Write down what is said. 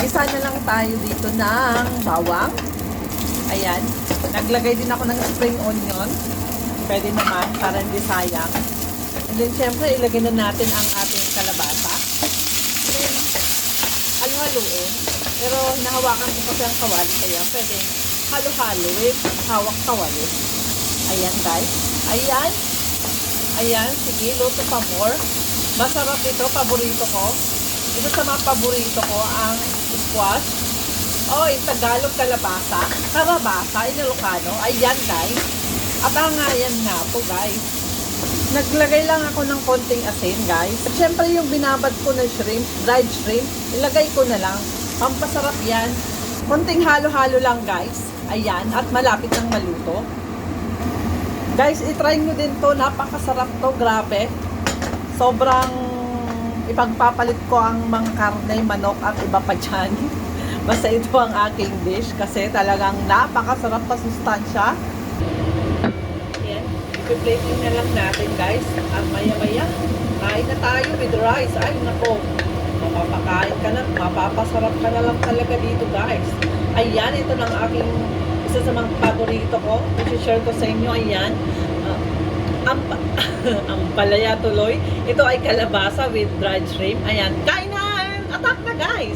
Gisa na lang tayo dito ng bawang. Ayan. Naglagay din ako ng spring onion. Pwede naman para hindi sayang. And then, syempre, ilagay na natin ang ating kalabasa. Then, halo-haluin. Pero, hinahawakan ko kasi ang kawali. Kaya, pwede halo-halo with hawak kawali. Ayan, guys. Ayan. Ayan. Sige, luto pa more. Masarap ito. Paborito ko. Ito sa mga paborito ko, ang squash. Oh, in Tagalog, kalabasa. Karabasa, in Ilocano. Ayan, guys. At ayan nga po, guys. Naglagay lang ako ng konting asin, guys. At syempre, yung binabad ko na shrimp, dried shrimp, ilagay ko na lang. Pampasarap yan. Konting halo-halo lang, guys. Ayan. At malapit ng maluto. Guys, itry nyo din to. Napakasarap to. Grabe. Sobrang ipagpapalit ko ang mga karne, manok at iba pa dyan. Basta ito ang aking dish kasi talagang napakasarap pa sustansya. Yan. I-plating na lang natin, guys. At maya-maya, kain na tayo with rice. Ay, nako. Mapapakain ka na. Mapapasarap ka na lang talaga dito, guys. Ayan, ito ng aking isa sa mga paborito ko. I-share ko sa inyo. Ayan. Ang palaya tuloy. Ito ay kalabasa with dried shrimp. Ayan. Kain na! Atak na, guys!